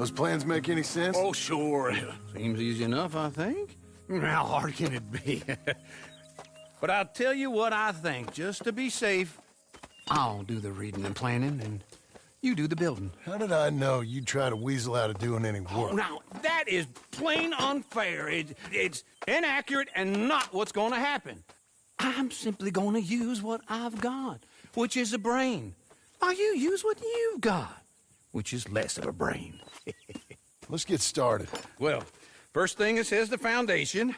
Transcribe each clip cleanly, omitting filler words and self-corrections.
Those plans make any sense? Oh, sure. Seems easy enough, I think. How hard can it be? But I'll tell you what I think, just to be safe. I'll do the reading and planning, and you do the building. How did I know you'd try to weasel out of doing any Oh, work? now, that is plain unfair. It's inaccurate and not what's going to happen. I'm simply going to use what I've got, which is a brain. While you use what you've got, which is less of a brain. Let's get started. Well, first thing it says the foundation,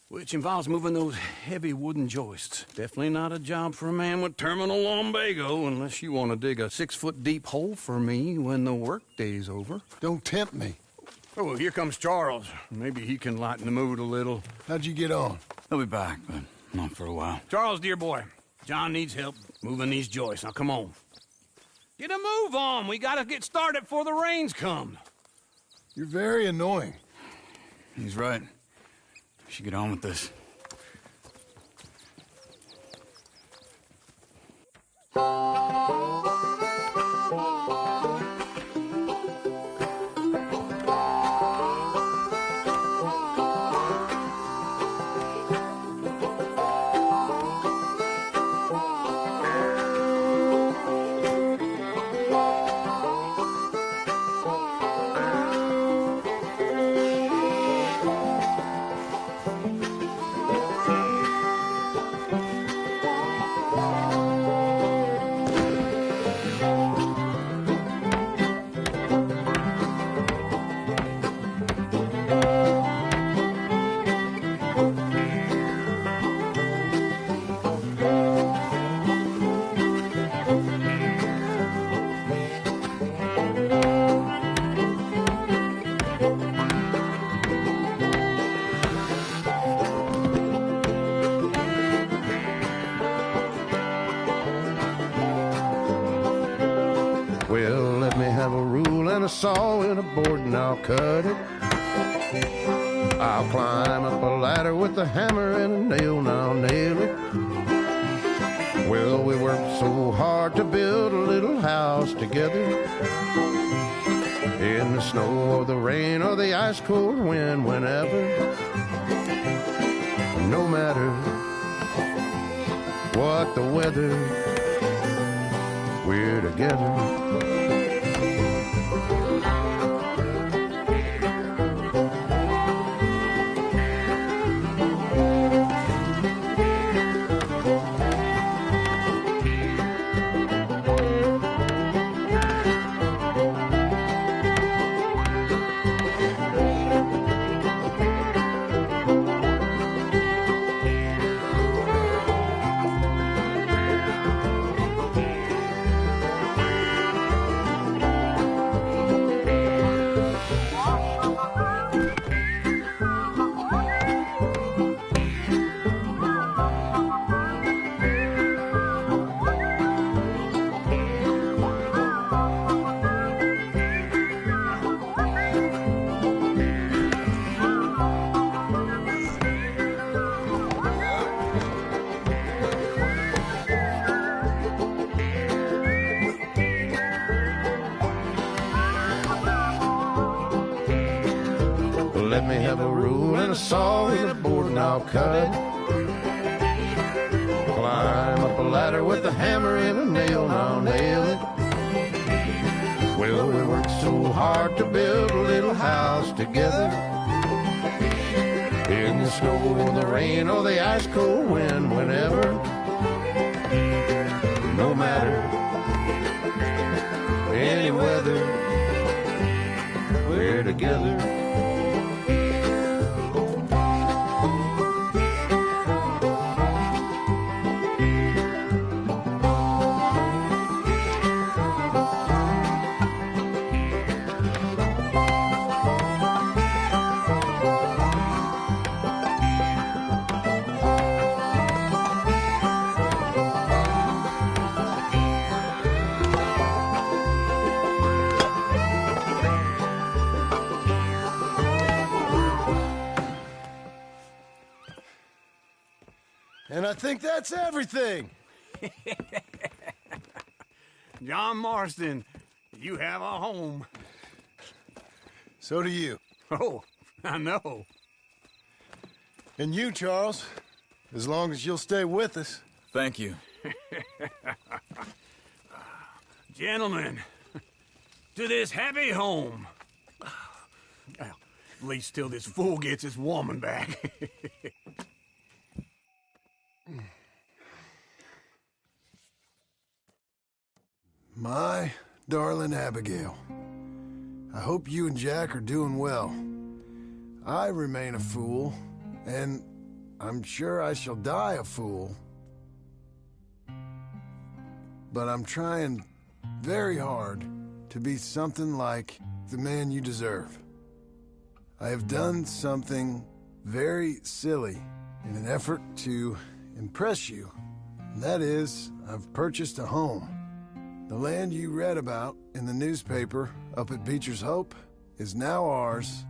which involves moving those heavy wooden joists. Definitely not a job for a man with terminal lumbago unless you want to dig a 6-foot deep hole for me when the workday's over. Don't tempt me. Oh, here comes Charles. Maybe he can lighten the mood a little. How'd you get on? He'll be back, but not for a while. Charles, dear boy, John needs help moving these joists. Now, come on. Get a move on. We gotta get started before the rains come. You're very annoying. He's right. We should get on with this. Well, let me have a rule and a saw and a board and I'll cut it. I'll climb up a ladder with a hammer and a nail and I'll nail it. Well, we worked so hard to build a little house together. In the snow or the rain or the ice cold wind, whenever. No matter what the weather, we're together. Let me have a rule and a saw and a board and I'll cut it. Climb up a ladder with a hammer and a nail and I'll nail it. Well, we worked so hard to build a little house together. In the snow or the rain or the ice cold wind, whenever. No matter any weather, we're together. And I think that's everything. John Marston, you have a home. So do you. Oh, I know. And you, Charles. As long as you'll stay with us. Thank you. Gentlemen, to this happy home. Well, at least till this fool gets his woman back. My darling Abigail, I hope you and Jack are doing well. I remain a fool, and I'm sure I shall die a fool. But I'm trying very hard to be something like the man you deserve. I have done something very silly in an effort to impress you. And that is, I've purchased a home. The land you read about in the newspaper up at Beecher's Hope is now ours,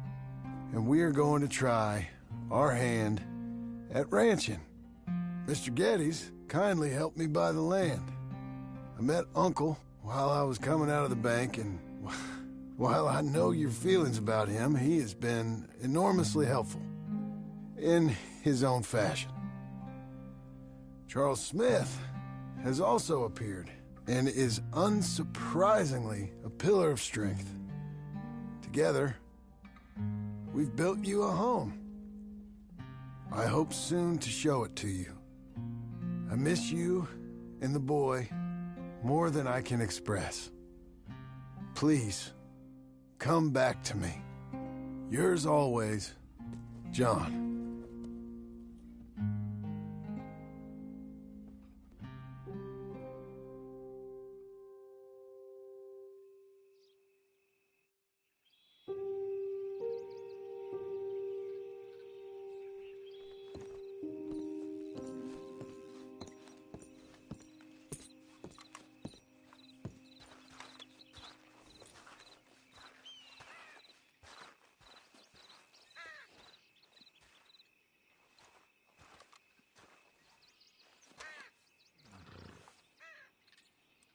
and we are going to try our hand at ranching. Mr. Geddes kindly helped me buy the land. I met Uncle while I was coming out of the bank, and while I know your feelings about him, he has been enormously helpful in his own fashion. Charles Smith has also appeared and is unsurprisingly a pillar of strength. Together, we've built you a home. I hope soon to show it to you. I miss you and the boy more than I can express. Please, come back to me. Yours always, John.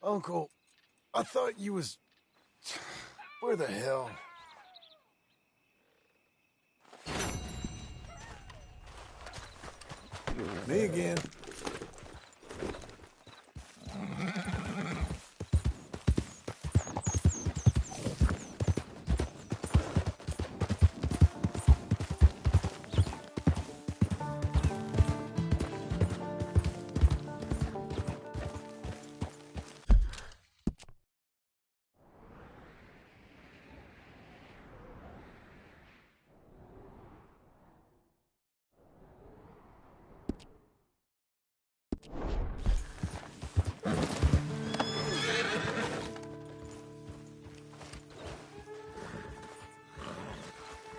Uncle, I thought you was... Where the hell? Me again.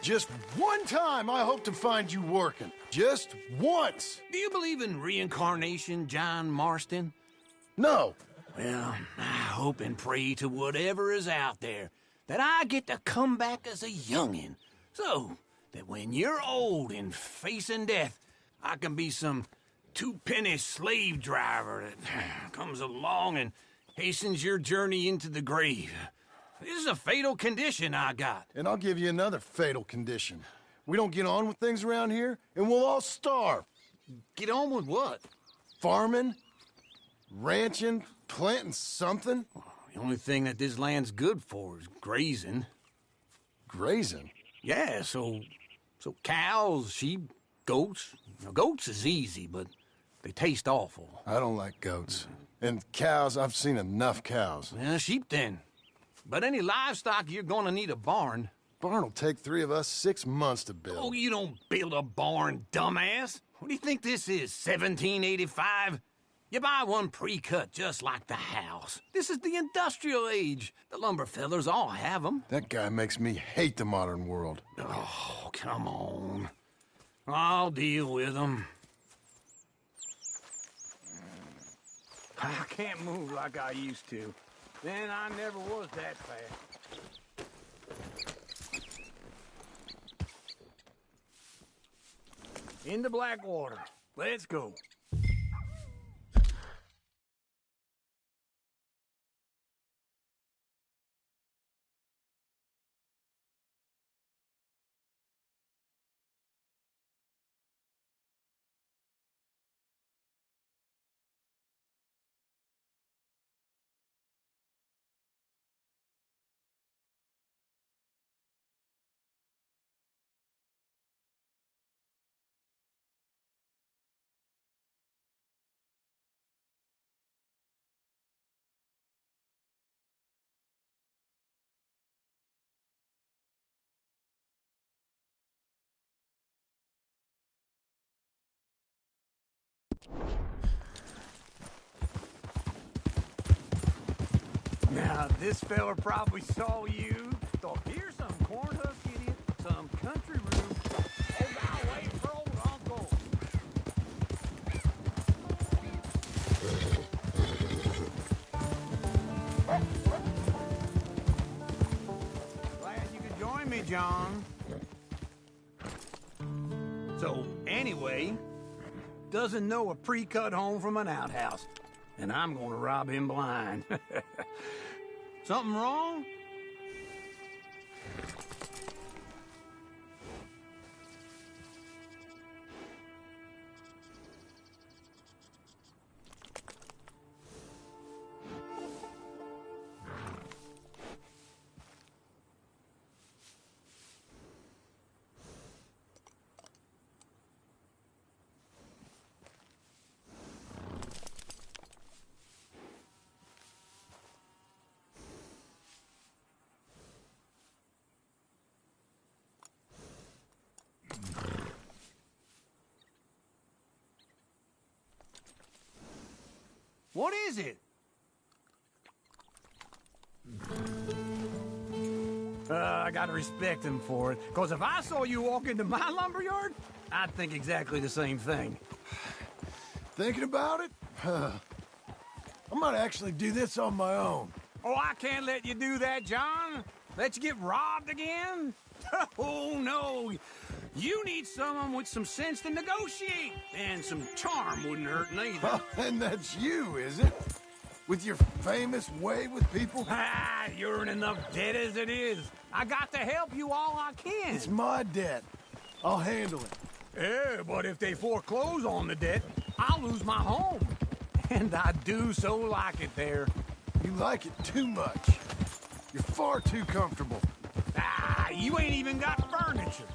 Just one time I hope to find you working. Just once. Do you believe in reincarnation, John Marston? No. Well, I hope and pray to whatever is out there that I get to come back as a youngin', so that when you're old and facing death, I can be some two-penny slave driver that comes along and hastens your journey into the grave. This is a fatal condition I got. And I'll give you another fatal condition. We don't get on with things around here, and we'll all starve. Get on with what? Farming, ranching, planting something. The only thing that this land's good for is grazing. Grazing? Yeah, so cows, sheep, goats. Now, goats is easy, but they taste awful. I don't like goats. And cows, I've seen enough cows. Yeah, sheep then. But any livestock, you're gonna need a barn. Barn will take 3 of us 6 months to build. Oh, you don't build a barn, dumbass. What do you think this is, 1785? You buy one pre-cut just like the house. This is the industrial age. The lumber fellers all have them. That guy makes me hate the modern world. Oh, come on. I'll deal with them. I can't move like I used to. Man, I never was that fast. Into Blackwater. Let's go. This fella probably saw you. Thought, here's some corn-husk idiot, some country rube. Oh, now wait for old Uncle. Glad you could join me, John. So, anyway, doesn't know a pre-cut home from an outhouse. And I'm gonna rob him blind. Something wrong? What is it? I gotta respect him for it. Because if I saw you walk into my lumberyard, I'd think exactly the same thing. Thinking about it? I might actually do this on my own. Oh, I can't let you do that, John. Let you get robbed again? Oh, no. You need someone with some sense to negotiate. And some charm wouldn't hurt neither. And that's you, is it? With your famous way with people? Ah, you're in enough debt as it is. I got to help you all I can. It's my debt. I'll handle it. Yeah, but if they foreclose on the debt, I'll lose my home. And I do so like it there. You like it too much. You're far too comfortable. Ah, you ain't even got furniture.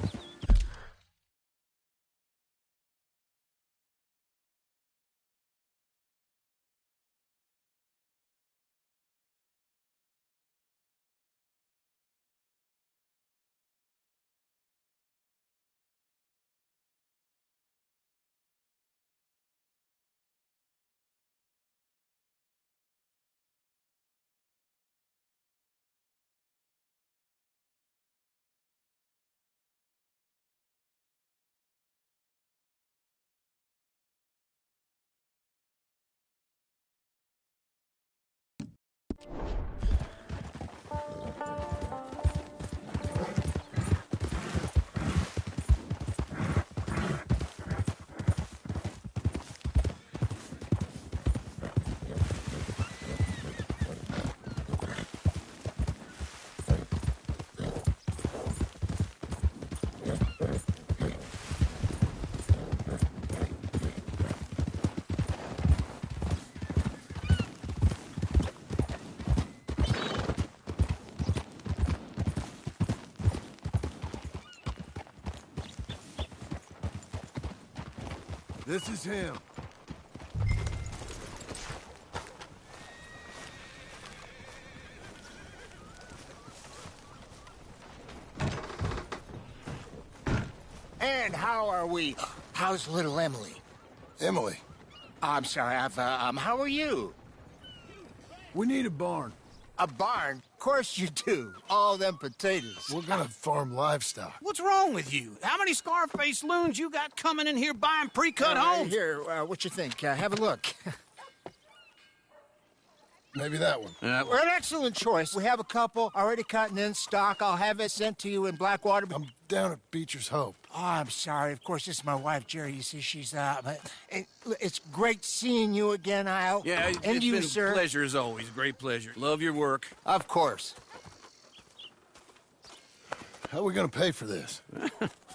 This is him. And how are we? How's little Emily? Emily, I'm sorry, how are you? we need a barn. A barn? Of course you do. All them potatoes. We're gonna farm livestock. What's wrong with you? How many Scarface loons you got coming in here buying pre-cut homes? Here, what you think? Have a look. Maybe that one. We're an excellent choice. We have a couple already cut and in stock. I'll have it sent to you in Blackwater. I'm down at Beecher's Hope. Oh, I'm sorry. Of course, this is my wife, Jerry. You see, she's it's great seeing you again, Al. Yeah, and it's you, been sir. a pleasure as always. Great pleasure. Love your work. Of course. How are we gonna pay for this?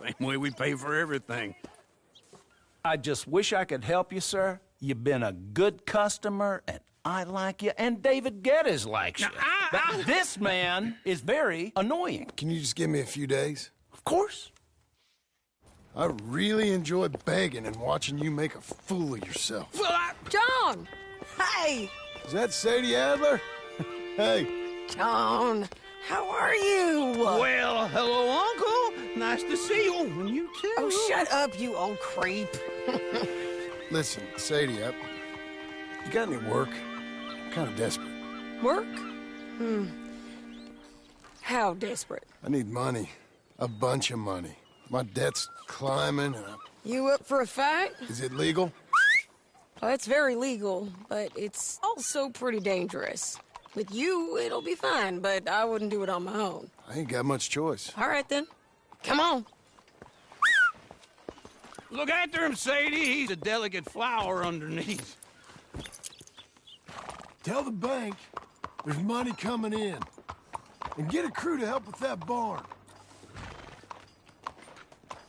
Same way we pay for everything. I just wish I could help you, sir. You've been a good customer, and I like you, and David Geddes likes you. But this man is very annoying. Can you just give me a few days? Of course. I really enjoy begging and watching you make a fool of yourself. Well, John! Hey! Is that Sadie Adler? Hey. John, how are you? well, hello, Uncle. Nice to see you. And you too. Oh, shut up, you old creep. Listen, Sadie, you got any work? I'm kind of desperate. Work? How desperate? I need money. A bunch of money. My debt's climbing. You up for a fight? Is it legal? Well, it's very legal, but it's also pretty dangerous. With you, it'll be fine, but I wouldn't do it on my own. I ain't got much choice. All right, then. Come on. Look after him, Sadie. He's a delicate flower underneath. Tell the bank there's money coming in. And get a crew to help with that barn.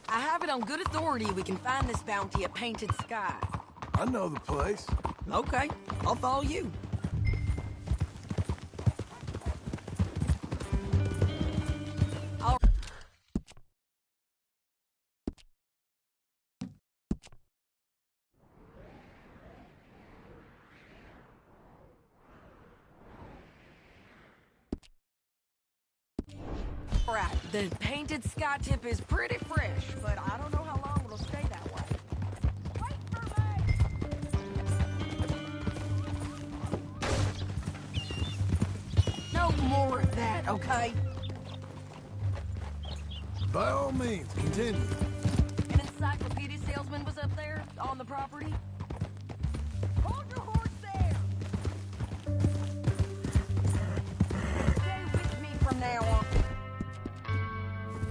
I have it on good authority we can find this bounty at Painted Sky. I know the place. Okay, I'll follow you. Alright, the Painted Sky tip is pretty fresh, but I don't know how long it'll stay that way. Wait for me! No more of that, okay? By all means, continue. An encyclopedia salesman was up there, on the property. Hold your horse there! Stay with me from now on.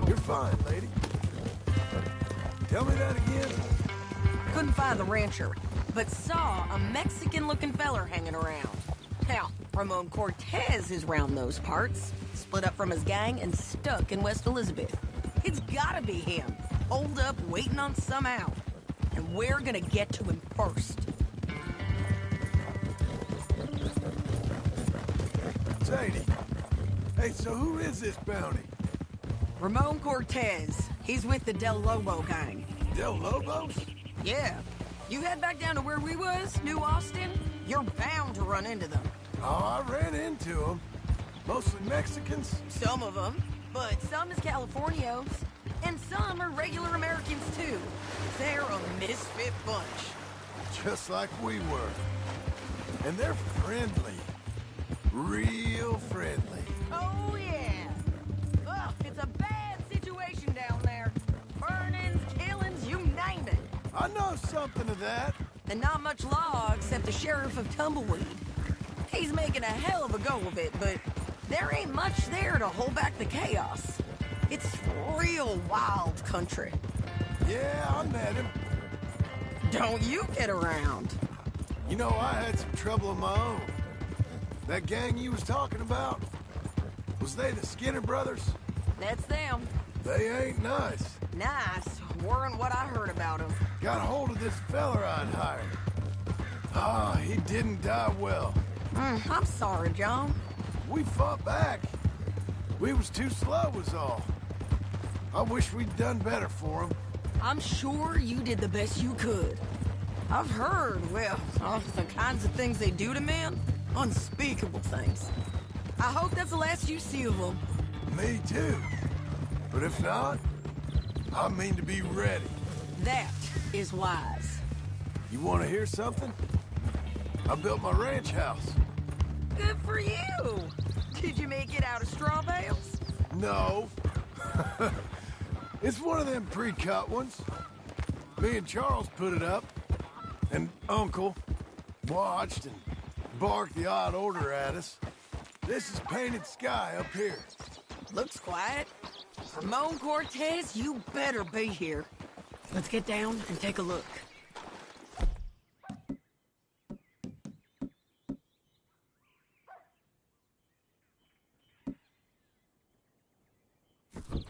You're fine, lady. Tell me that again. Couldn't find the rancher, but saw a Mexican-looking feller hanging around. Now, Ramon Cortez is round those parts, split up from his gang and stuck in West Elizabeth. It's gotta be him, holed up waiting on some out. And we're gonna get to him first. Sadie. Hey, so who is this bounty? Ramon Cortez. He's with the Del Lobo gang. Del Lobos? Yeah. You head back down to where we was, New Austin, you're bound to run into them. Oh, I ran into them. Mostly Mexicans. Some of them, but some is Californios. And some are regular Americans, too. They're a misfit bunch. Just like we were. And they're friendly. Real friendly. Oh, yeah. Ugh, it's a bad situation down there. Burnings, killings, you name it. I know something of that. And not much law except the sheriff of Tumbleweed. He's making a hell of a go of it, but there ain't much there to hold back the chaos. It's real wild country. Yeah, I met him. Don't you get around. You know, I had some trouble of my own. That gang you was talking about, was they the Skinner brothers? That's them. They ain't nice. Nice. Weren't what I heard about them. Got hold of this feller I'd hired. Ah, he didn't die well. I'm sorry, John. We fought back. We was too slow was all. I wish we'd done better for him. I'm sure you did the best you could. I've heard, well, of the kinds of things they do to men. Unspeakable things. I hope that's the last you see of them. Me too. But if not, I mean to be ready. That is wise. You want to hear something? I built my ranch house. Good for you. Did you make it out of straw bales? No. It's one of them pre-cut ones. Me and Charles put it up, and Uncle watched and barked the odd order at us. This is Painted Sky up here. Looks quiet. Ramon Cortez, you better be here. Let's get down and take a look.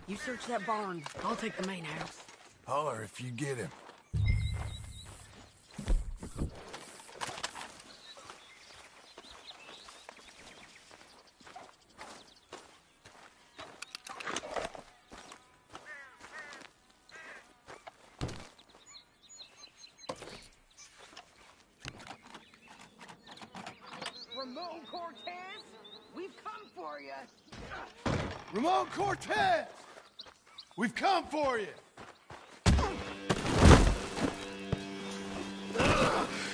You search that barn. I'll take the main house. Holler if you get him. Ramon Cortez, we've come for you. Ramon Cortez! We've come for you!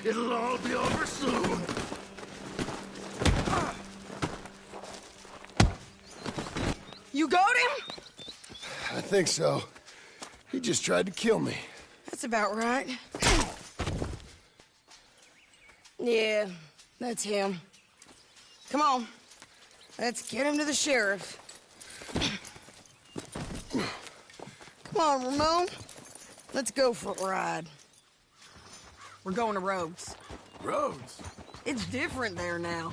It'll all be over soon. think so. He just tried to kill me. That's about right. Yeah, that's him. Come on. Let's get him to the sheriff. Come on, Ramon. Let's go for a ride. We're going to Rhodes. Rhodes? It's different there now.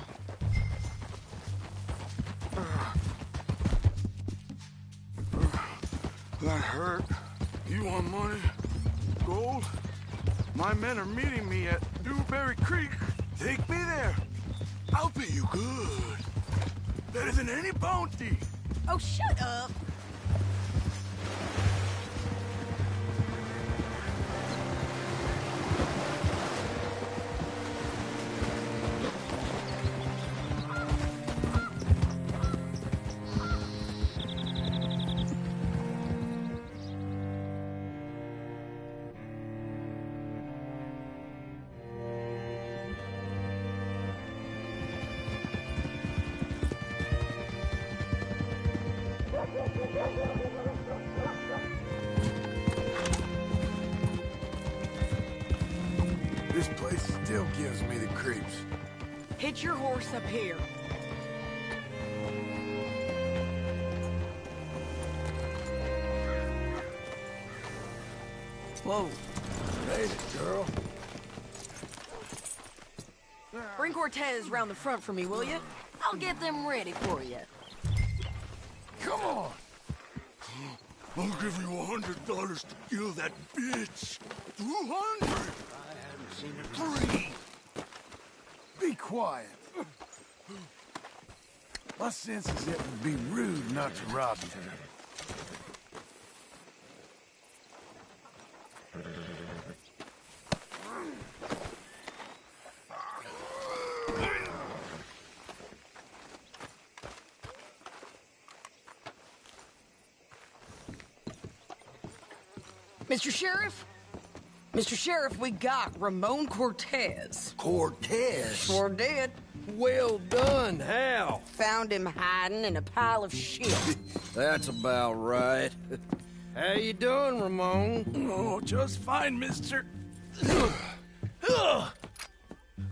That hurt. You want money? Gold? My men are meeting me at Dewberry Creek. Take me there. I'll pay you good. Better than any bounty. Oh, shut up. This place still gives me the creeps. Hitch your horse up here. Whoa. Made it, girl. Bring Cortez round the front for me, will you? I'll get them ready for you. Come on. I'll give you $100 to kill that bitch. 200. I haven't seen it. 3. Be quiet. My sense is it would be rude not to rob you. Mr. Sheriff? Mr. Sheriff, we got Ramon Cortez. Cortez? Sure did. Well done, Hal. Found him hiding in a pile of shit. That's about right. How you doing, Ramon? Oh, just fine, mister.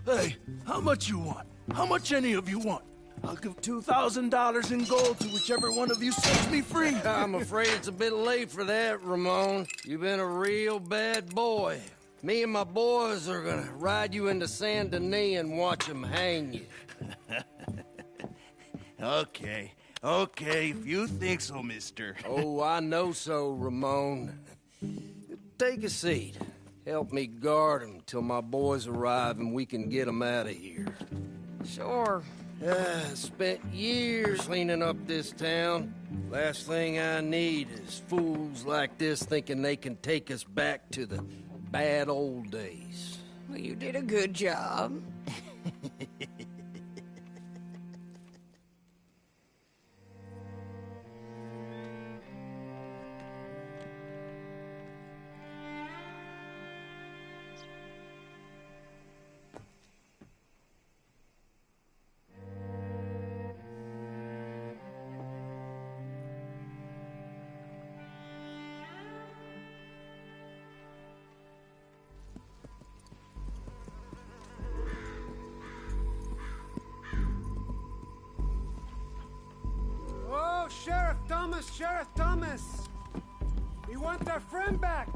Hey, how much you want? How much any of you want? I'll give $2,000 in gold to whichever one of you sets me free. I'm afraid it's a bit late for that, Ramon. You've been a real bad boy. Me and my boys are gonna ride you into Saint Denis and watch them hang you. Okay, if you think so, mister. Oh, I know so, Ramon. Take a seat. Help me guard them till my boys arrive and we can get them out of here. Sure. Spent years cleaning up this town. Last thing I need is fools like this thinking they can take us back to the bad old days. Well, you did a good job. Sheriff Thomas! We want our friend back!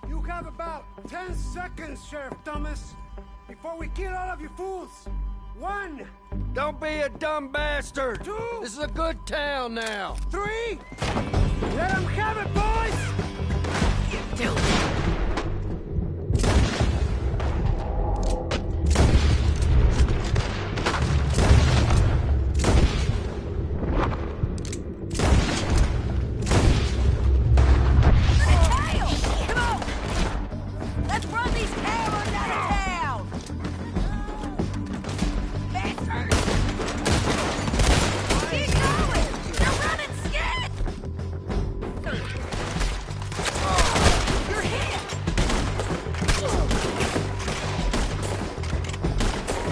You have about 10 seconds, Sheriff Thomas, before we kill all of you fools! 1! Don't be a dumb bastard! 2! This is a good town now! 3! Let them have it, boys!